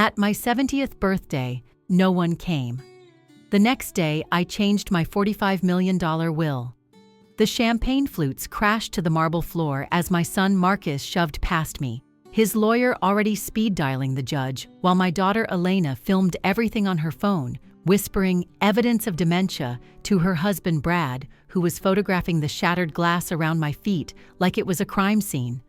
At my 70th birthday, no one came. The next day, I changed my $45 million will. The champagne flutes crashed to the marble floor as my son Marcus shoved past me, his lawyer already speed-dialing the judge, while my daughter Elena filmed everything on her phone, whispering evidence of dementia to her husband Brad, who was photographing the shattered glass around my feet like it was a crime scene.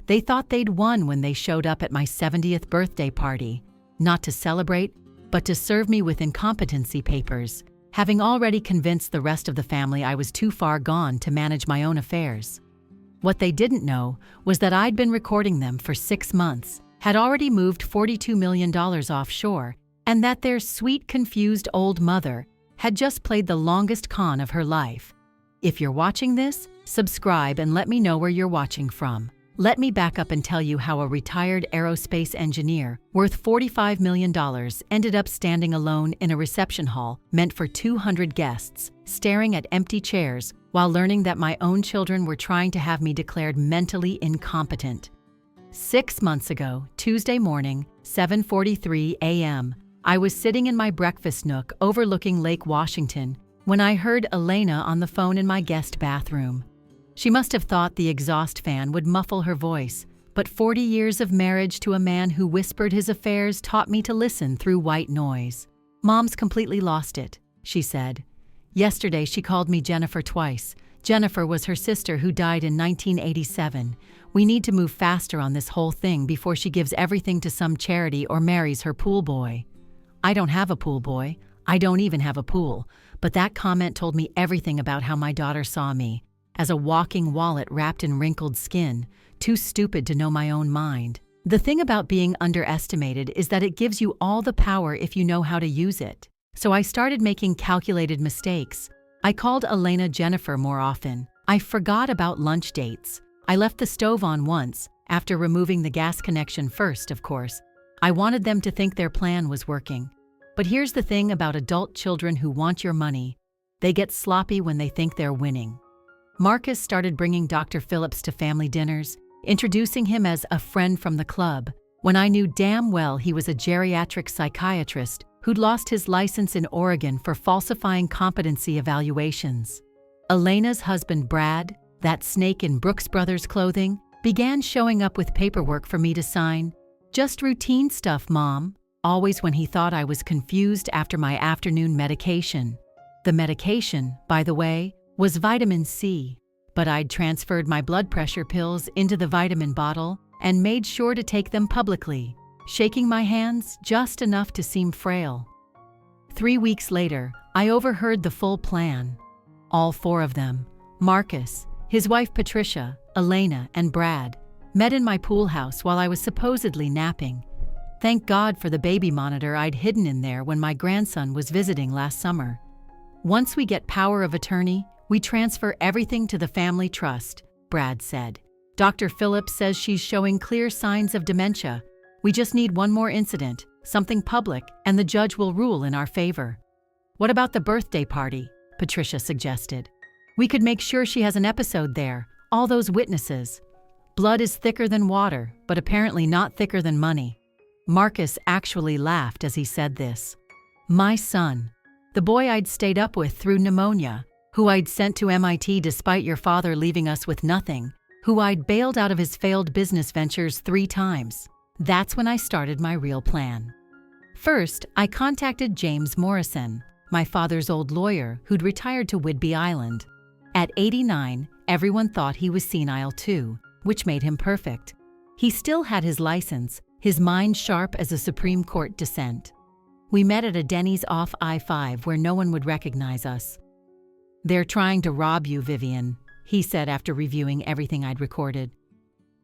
They thought they'd won when they showed up at my 70th birthday party, not to celebrate, but to serve me with incompetency papers, having already convinced the rest of the family I was too far gone to manage my own affairs. What they didn't know was that I'd been recording them for 6 months, had already moved $42 million offshore, and that their sweet, confused old mother had just played the longest con of her life. If you're watching this, subscribe and let me know where you're watching from. Let me back up and tell you how a retired aerospace engineer worth $45 million ended up standing alone in a reception hall meant for 200 guests, staring at empty chairs while learning that my own children were trying to have me declared mentally incompetent. 6 months ago, Tuesday morning, 7:43 a.m., I was sitting in my breakfast nook overlooking Lake Washington when I heard Elena on the phone in my guest bathroom. She must have thought the exhaust fan would muffle her voice, but 40 years of marriage to a man who whispered his affairs taught me to listen through white noise. "Mom's completely lost it," she said. "Yesterday she called me Jennifer twice. Jennifer was her sister who died in 1987. We need to move faster on this whole thing before she gives everything to some charity or marries her pool boy." I don't have a pool boy. I don't even have a pool. But that comment told me everything about how my daughter saw me, as a walking wallet wrapped in wrinkled skin, too stupid to know my own mind. The thing about being underestimated is that it gives you all the power if you know how to use it. So I started making calculated mistakes. I called Elena Jennifer more often. I forgot about lunch dates. I left the stove on once, after removing the gas connection first, of course. I wanted them to think their plan was working. But here's the thing about adult children who want your money. They get sloppy when they think they're winning. Marcus started bringing Dr. Phillips to family dinners, introducing him as a friend from the club, when I knew damn well he was a geriatric psychiatrist who'd lost his license in Oregon for falsifying competency evaluations. Elena's husband Brad, that snake in Brooks Brothers clothing, began showing up with paperwork for me to sign. "Just routine stuff, Mom," always when he thought I was confused after my afternoon medication. The medication, by the way, was vitamin C, but I'd transferred my blood pressure pills into the vitamin bottle and made sure to take them publicly, shaking my hands just enough to seem frail. 3 weeks later, I overheard the full plan. All 4 of them, Marcus, his wife Patricia, Elena, and Brad, met in my pool house while I was supposedly napping. Thank God for the baby monitor I'd hidden in there when my grandson was visiting last summer. "Once we get power of attorney, we transfer everything to the family trust," Brad said. "Dr. Phillips says she's showing clear signs of dementia. We just need one more incident, something public, and the judge will rule in our favor." "What about the birthday party?" Patricia suggested. "We could make sure she has an episode there, all those witnesses." Blood is thicker than water, but apparently not thicker than money. Marcus actually laughed as he said this. My son, the boy I'd stayed up with through pneumonia, who I'd sent to MIT despite your father leaving us with nothing, who I'd bailed out of his failed business ventures 3 times. That's when I started my real plan. First, I contacted James Morrison, my father's old lawyer who'd retired to Whidbey Island. At 89, everyone thought he was senile too, which made him perfect. He still had his license, his mind sharp as a Supreme Court dissent. We met at a Denny's off I-5 where no one would recognize us. "They're trying to rob you, Vivian," he said after reviewing everything I'd recorded.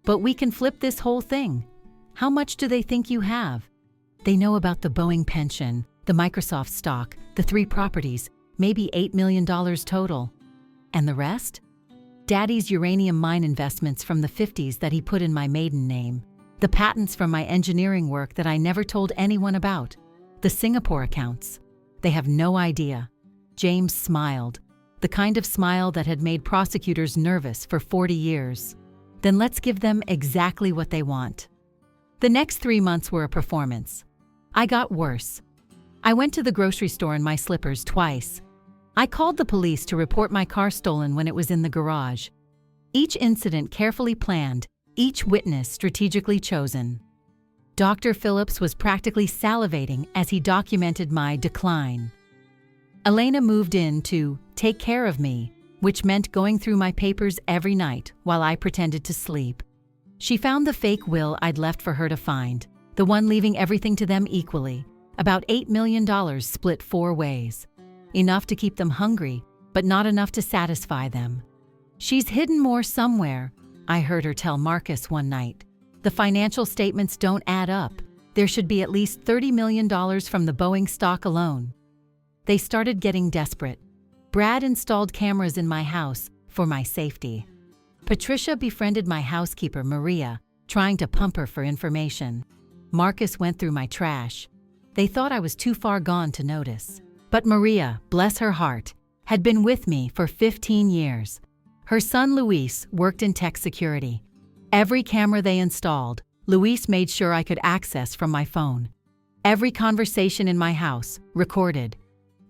"But we can flip this whole thing. How much do they think you have?" "They know about the Boeing pension, the Microsoft stock, the 3 properties, maybe $8 million total. And the rest?" "Daddy's uranium mine investments from the 50s that he put in my maiden name. The patents from my engineering work that I never told anyone about. The Singapore accounts. They have no idea." James smiled, the kind of smile that had made prosecutors nervous for 40 years. "Then let's give them exactly what they want." The next 3 months were a performance. I got worse. I went to the grocery store in my slippers twice. I called the police to report my car stolen when it was in the garage. Each incident carefully planned, each witness strategically chosen. Dr. Phillips was practically salivating as he documented my decline. Elena moved in to take care of me, which meant going through my papers every night while I pretended to sleep. She found the fake will I'd left for her to find, the one leaving everything to them equally, about $8 million split 4 ways. Enough to keep them hungry, but not enough to satisfy them. She's hidden more somewhere, I heard her tell Marcus one night. The financial statements don't add up. There should be at least $30 million from the Boeing stock alone. They started getting desperate. Brad installed cameras in my house for my safety. Patricia befriended my housekeeper, Maria, trying to pump her for information. Marcus went through my trash. They thought I was too far gone to notice. But Maria, bless her heart, had been with me for 15 years. Her son Luis worked in tech security. Every camera they installed, Luis made sure I could access from my phone. Every conversation in my house, recorded.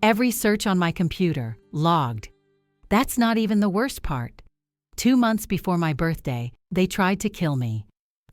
Every search on my computer, logged. That's not even the worst part. 2 months before my birthday, they tried to kill me.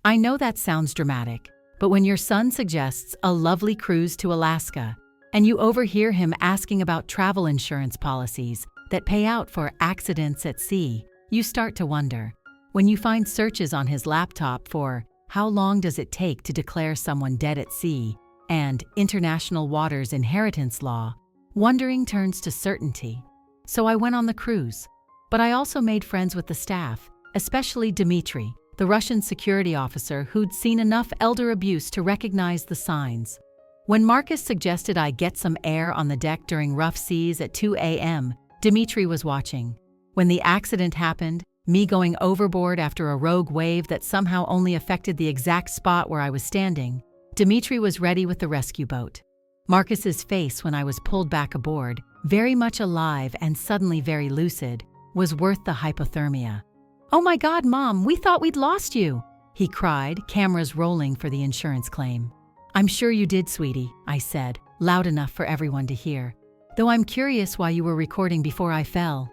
I know that sounds dramatic, but when your son suggests a lovely cruise to Alaska, and you overhear him asking about travel insurance policies that pay out for accidents at sea, you start to wonder. When you find searches on his laptop for how long does it take to declare someone dead at sea and international waters inheritance law, wondering turns to certainty. So I went on the cruise. But I also made friends with the staff, especially Dmitry, the Russian security officer who'd seen enough elder abuse to recognize the signs. When Marcus suggested I get some air on the deck during rough seas at 2 a.m., Dmitry was watching. When the accident happened, me going overboard after a rogue wave that somehow only affected the exact spot where I was standing, Dmitry was ready with the rescue boat. Marcus's face when I was pulled back aboard, very much alive and suddenly very lucid, was worth the hypothermia. "Oh my God, Mom, we thought we'd lost you," he cried, cameras rolling for the insurance claim. "I'm sure you did, sweetie," I said, loud enough for everyone to hear. "Though I'm curious why you were recording before I fell."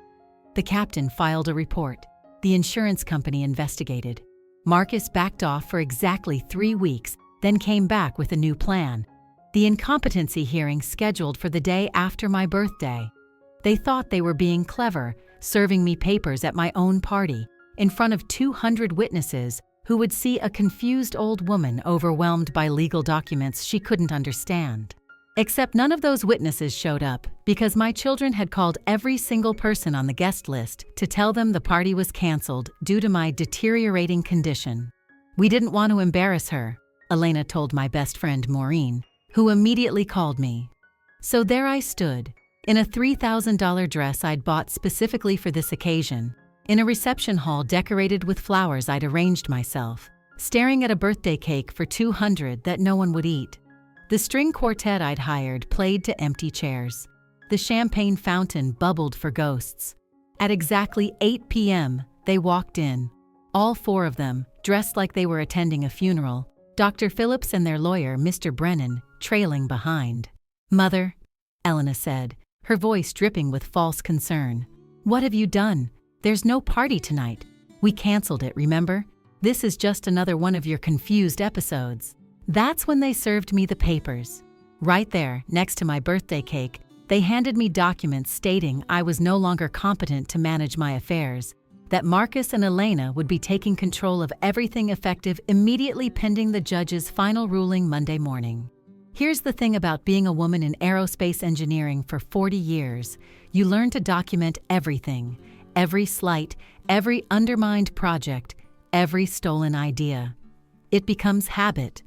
The captain filed a report. The insurance company investigated. Marcus backed off for exactly 3 weeks, then came back with a new plan. The incompetency hearing scheduled for the day after my birthday. They thought they were being clever, serving me papers at my own party, in front of 200 witnesses who would see a confused old woman overwhelmed by legal documents she couldn't understand. Except none of those witnesses showed up because my children had called every single person on the guest list to tell them the party was canceled due to my deteriorating condition. "We didn't want to embarrass her," Elena told my best friend Maureen, who immediately called me. So there I stood, in a $3,000 dress I'd bought specifically for this occasion, in a reception hall decorated with flowers I'd arranged myself, staring at a birthday cake for 200 that no one would eat. The string quartet I'd hired played to empty chairs. The champagne fountain bubbled for ghosts. At exactly 8 p.m., they walked in. All 4 of them, dressed like they were attending a funeral, Dr. Phillips and their lawyer, Mr. Brennan, trailing behind. "Mother," Elena said, her voice dripping with false concern. "What have you done? There's no party tonight. We canceled it, remember? This is just another one of your confused episodes." That's when they served me the papers. Right there, next to my birthday cake, they handed me documents stating I was no longer competent to manage my affairs, that Marcus and Elena would be taking control of everything effective immediately pending the judge's final ruling Monday morning. Here's the thing about being a woman in aerospace engineering for 40 years. You learn to document everything, every slight, every undermined project, every stolen idea. It becomes habit.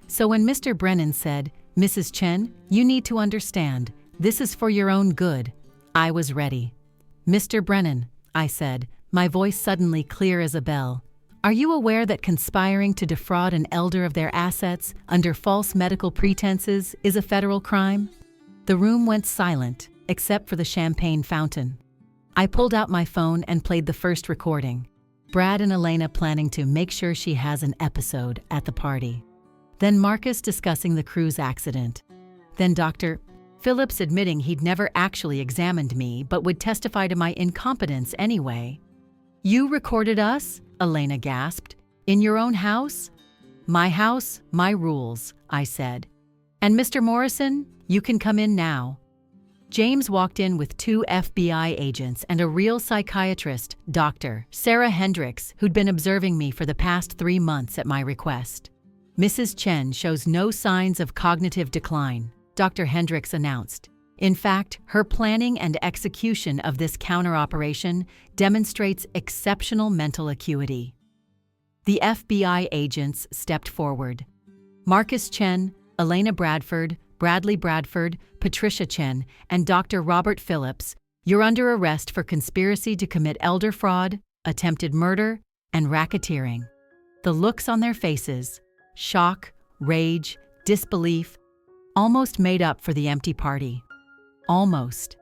So when Mr. Brennan said, "Mrs. Chen, you need to understand, this is for your own good," I was ready. "Mr. Brennan," I said, my voice suddenly clear as a bell, "are you aware that conspiring to defraud an elder of their assets under false medical pretenses is a federal crime?" The room went silent, except for the champagne fountain. I pulled out my phone and played the first recording. Brad and Elena planning to make sure she has an episode at the party. Then Marcus discussing the cruise accident. Then Dr. Phillips admitting he'd never actually examined me but would testify to my incompetence anyway. "You recorded us?" Elena gasped. "In your own house?" "My house, my rules," I said. "And Mr. Morrison, you can come in now." James walked in with 2 FBI agents and a real psychiatrist, Dr. Sarah Hendricks, who'd been observing me for the past 3 months at my request. "Mrs. Chen shows no signs of cognitive decline," Dr. Hendricks announced. "In fact, her planning and execution of this counter-operation demonstrates exceptional mental acuity." The FBI agents stepped forward. Marcus Chen, Elena Bradford, Bradley Bradford, Patricia Chen, and Dr. Robert Phillips, you're under arrest for conspiracy to commit elder fraud, attempted murder, and racketeering. The looks on their faces, shock, rage, disbelief, almost made up for the empty party. Almost.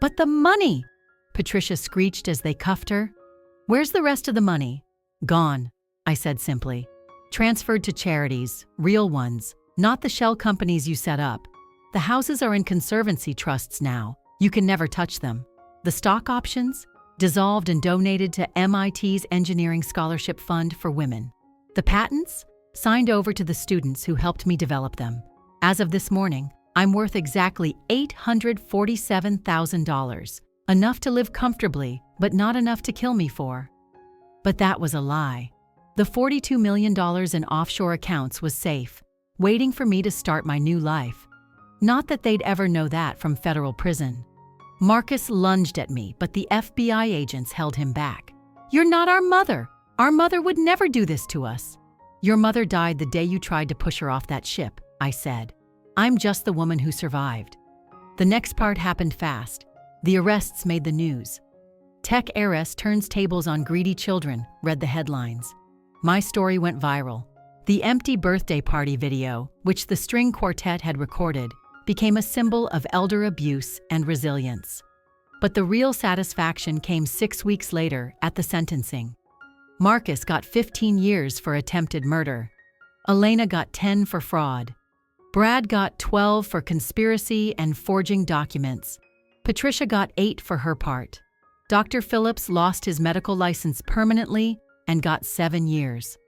"But the money!" Patricia screeched as they cuffed her. "Where's the rest of the money?" "Gone," I said simply. "Transferred to charities, real ones, not the shell companies you set up. The houses are in conservancy trusts now. You can never touch them. The stock options? Dissolved and donated to MIT's Engineering Scholarship Fund for Women. The patents? Signed over to the students who helped me develop them. As of this morning, I'm worth exactly $847,000. Enough to live comfortably, but not enough to kill me for." But that was a lie. The $42 million in offshore accounts was safe, waiting for me to start my new life. Not that they'd ever know that from federal prison. Marcus lunged at me, but the FBI agents held him back. "You're not our mother. Our mother would never do this to us." "Your mother died the day you tried to push her off that ship," I said. "I'm just the woman who survived." The next part happened fast. The arrests made the news. "Tech heiress turns tables on greedy children," read the headlines. My story went viral. The empty birthday party video, which the string quartet had recorded, became a symbol of elder abuse and resilience. But the real satisfaction came 6 weeks later at the sentencing. Marcus got 15 years for attempted murder. Elena got 10 for fraud. Brad got 12 for conspiracy and forging documents. Patricia got 8 for her part. Dr. Phillips lost his medical license permanently and got 7 years.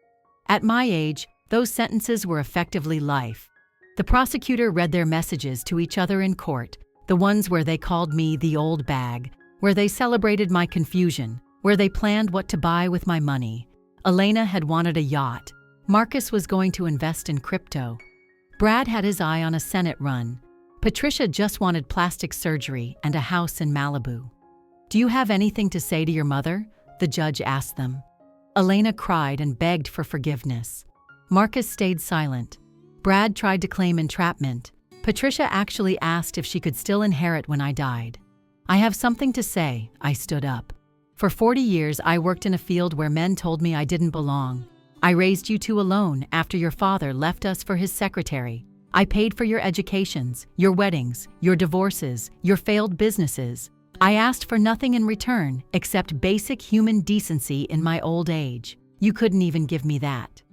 At my age, those sentences were effectively life. The prosecutor read their messages to each other in court, the ones where they called me the old bag, where they celebrated my confusion, where they planned what to buy with my money. Elena had wanted a yacht. Marcus was going to invest in crypto. Brad had his eye on a Senate run. Patricia just wanted plastic surgery and a house in Malibu. "Do you have anything to say to your mother?" the judge asked them. Elena cried and begged for forgiveness. Marcus stayed silent. Brad tried to claim entrapment. Patricia actually asked if she could still inherit when I died. "I have something to say," I stood up. "For 40 years, I worked in a field where men told me I didn't belong. I raised you two alone after your father left us for his secretary. I paid for your educations, your weddings, your divorces, your failed businesses. I asked for nothing in return except basic human decency in my old age. You couldn't even give me that."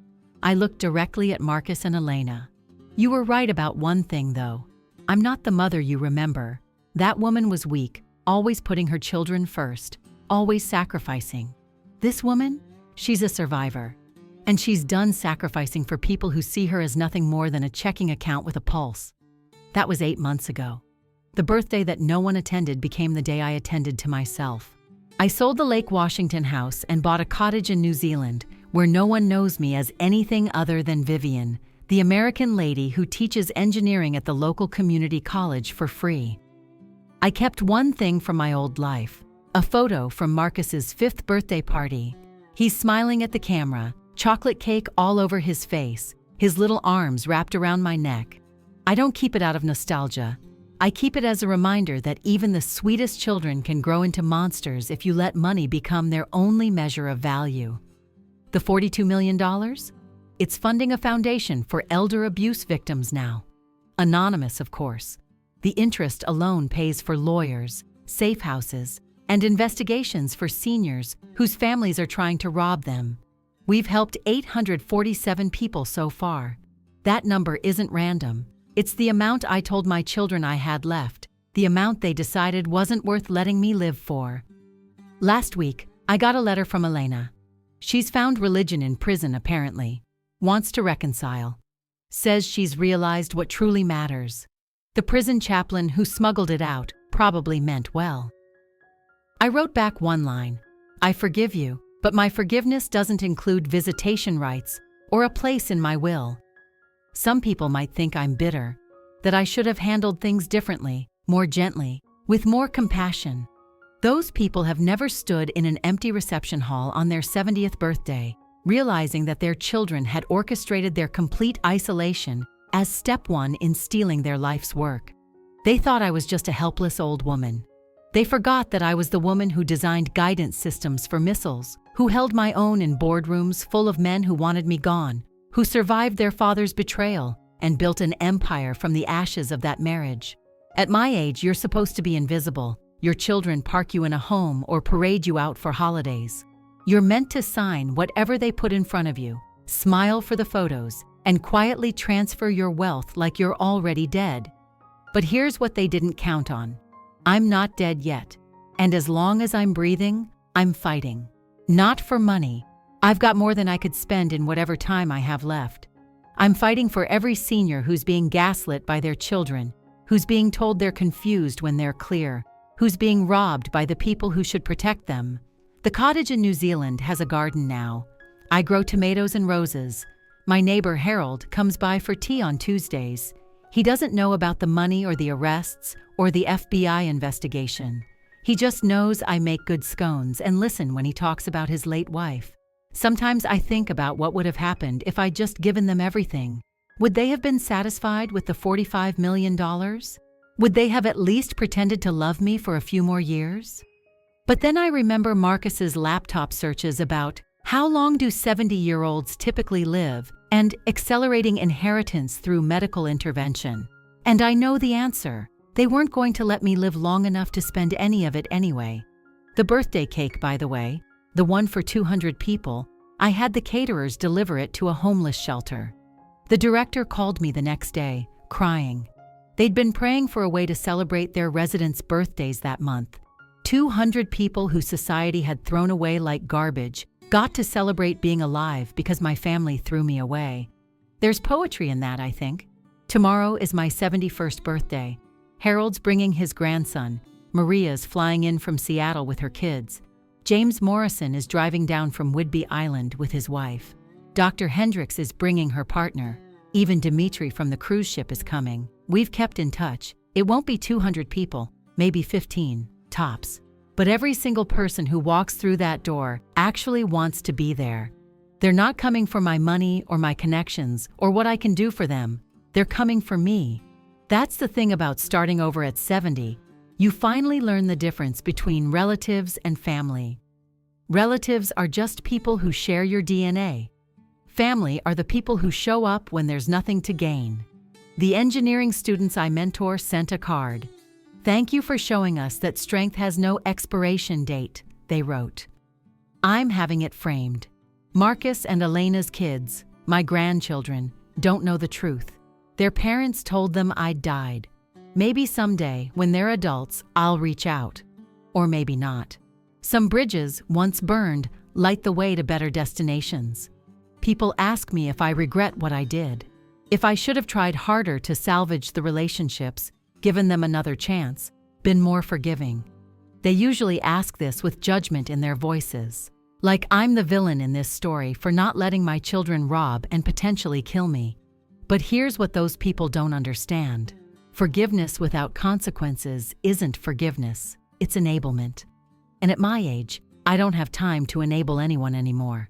I looked directly at Marcus and Elena. "You were right about one thing, though. I'm not the mother you remember. That woman was weak, always putting her children first, always sacrificing. This woman? She's a survivor. And she's done sacrificing for people who see her as nothing more than a checking account with a pulse." That was 8 months ago. The birthday that no one attended became the day I attended to myself. I sold the Lake Washington house and bought a cottage in New Zealand, where no one knows me as anything other than Vivian, the American lady who teaches engineering at the local community college for free. I kept one thing from my old life, a photo from Marcus's 5th birthday party. He's smiling at the camera, chocolate cake all over his face, his little arms wrapped around my neck. I don't keep it out of nostalgia. I keep it as a reminder that even the sweetest children can grow into monsters if you let money become their only measure of value. The $42 million? It's funding a foundation for elder abuse victims now. Anonymous, of course. The interest alone pays for lawyers, safe houses, and investigations for seniors whose families are trying to rob them. We've helped 847 people so far. That number isn't random. It's the amount I told my children I had left, the amount they decided wasn't worth letting me live for. Last week, I got a letter from Elena. She's found religion in prison, apparently. Wants to reconcile. Says she's realized what truly matters. The prison chaplain who smuggled it out probably meant well. I wrote back one line. I forgive you, but my forgiveness doesn't include visitation rights or a place in my will. Some people might think I'm bitter, that I should have handled things differently, more gently, with more compassion. Those people have never stood in an empty reception hall on their 70th birthday, realizing that their children had orchestrated their complete isolation as step one in stealing their life's work. They thought I was just a helpless old woman. They forgot that I was the woman who designed guidance systems for missiles, who held my own in boardrooms full of men who wanted me gone, who survived their father's betrayal and built an empire from the ashes of that marriage. At my age, you're supposed to be invisible. Your children park you in a home or parade you out for holidays. You're meant to sign whatever they put in front of you, smile for the photos, and quietly transfer your wealth like you're already dead. But here's what they didn't count on. I'm not dead yet, and as long as I'm breathing, I'm fighting. Not for money. I've got more than I could spend in whatever time I have left. I'm fighting for every senior who's being gaslit by their children, who's being told they're confused when they're clear, who's being robbed by the people who should protect them. The cottage in New Zealand has a garden now. I grow tomatoes and roses. My neighbor Harold comes by for tea on Tuesdays. He doesn't know about the money or the arrests or the FBI investigation. He just knows I make good scones and listen when he talks about his late wife. Sometimes I think about what would have happened if I'd just given them everything. Would they have been satisfied with the $45 million? Would they have at least pretended to love me for a few more years? But then I remember Marcus's laptop searches about how long do 70-year-olds typically live and accelerating inheritance through medical intervention. And I know the answer. They weren't going to let me live long enough to spend any of it anyway. The birthday cake, by the way, the one for 200 people, I had the caterers deliver it to a homeless shelter. The director called me the next day, crying. They'd been praying for a way to celebrate their residents' birthdays that month. 200 people who society had thrown away like garbage got to celebrate being alive because my family threw me away. There's poetry in that, I think. Tomorrow is my 71st birthday. Harold's bringing his grandson. Maria's flying in from Seattle with her kids. James Morrison is driving down from Whidbey Island with his wife. Dr. Hendricks is bringing her partner. Even Dimitri from the cruise ship is coming. We've kept in touch. It won't be 200 people, maybe 15, tops. But every single person who walks through that door actually wants to be there. They're not coming for my money or my connections or what I can do for them. They're coming for me. That's the thing about starting over at 70. You finally learn the difference between relatives and family. Relatives are just people who share your DNA. Family are the people who show up when there's nothing to gain. The engineering students I mentor sent a card. Thank you for showing us that strength has no expiration date, they wrote. I'm having it framed. Marcus and Elena's kids, my grandchildren, don't know the truth. Their parents told them I'd died. Maybe someday, when they're adults, I'll reach out. Or maybe not. Some bridges, once burned, light the way to better destinations. People ask me if I regret what I did. If I should have tried harder to salvage the relationships, given them another chance, been more forgiving. They usually ask this with judgment in their voices. Like I'm the villain in this story for not letting my children rob and potentially kill me. But here's what those people don't understand. Forgiveness without consequences isn't forgiveness, it's enablement. And at my age, I don't have time to enable anyone anymore.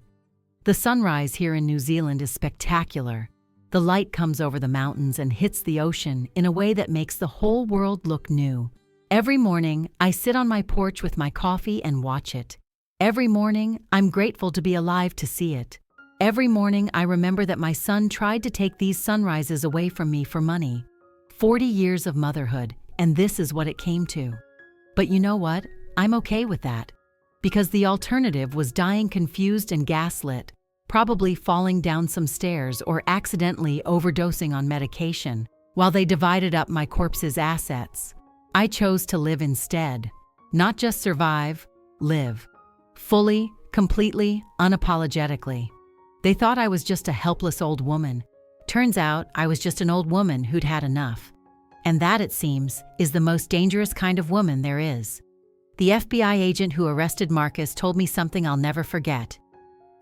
The sunrise here in New Zealand is spectacular. The light comes over the mountains and hits the ocean in a way that makes the whole world look new. Every morning, I sit on my porch with my coffee and watch it. Every morning, I'm grateful to be alive to see it. Every morning, I remember that my son tried to take these sunrises away from me for money. 40 years of motherhood, and this is what it came to. But you know what? I'm okay with that. Because the alternative was dying confused and gaslit. probably falling down some stairs or accidentally overdosing on medication, while they divided up my corpse's assets. I chose to live instead. Not just survive, live. Fully, completely, unapologetically. They thought I was just a helpless old woman. Turns out I was just an old woman who'd had enough. And that, it seems, is the most dangerous kind of woman there is. The FBI agent who arrested Marcus told me something I'll never forget.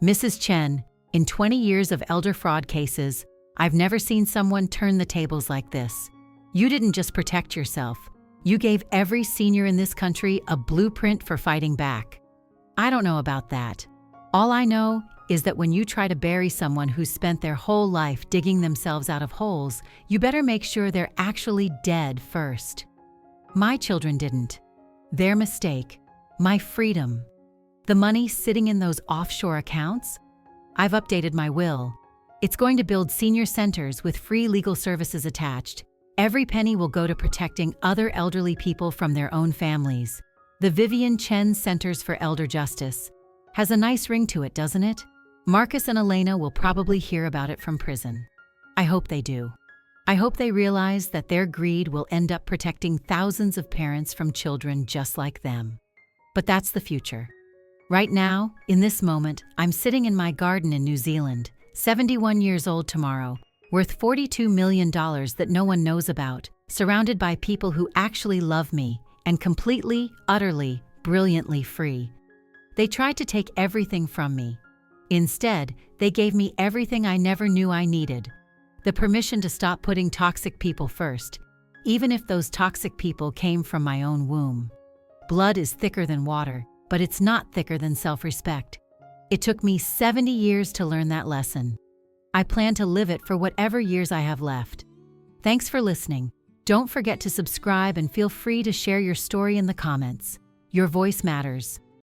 "Mrs. Chen, in 20 years of elder fraud cases, I've never seen someone turn the tables like this. You didn't just protect yourself. You gave every senior in this country a blueprint for fighting back." I don't know about that. All I know is that when you try to bury someone who's spent their whole life digging themselves out of holes, you better make sure they're actually dead first. My children didn't. Their mistake. My freedom. The money sitting in those offshore accounts? I've updated my will. It's going to build senior centers with free legal services attached. Every penny will go to protecting other elderly people from their own families. The Vivian Chen Centers for Elder Justice. Has a nice ring to it, doesn't it? Marcus and Elena will probably hear about it from prison. I hope they do. I hope they realize that their greed will end up protecting thousands of parents from children just like them. But that's the future. Right now, in this moment, I'm sitting in my garden in New Zealand, 71 years old tomorrow, worth $42 million that no one knows about, surrounded by people who actually love me, and completely, utterly, brilliantly free. They tried to take everything from me. Instead, they gave me everything I never knew I needed. The permission to stop putting toxic people first, even if those toxic people came from my own womb. Blood is thicker than water, but it's not thicker than self-respect. It took me 70 years to learn that lesson. I plan to live it for whatever years I have left. Thanks for listening. Don't forget to subscribe and feel free to share your story in the comments. Your voice matters.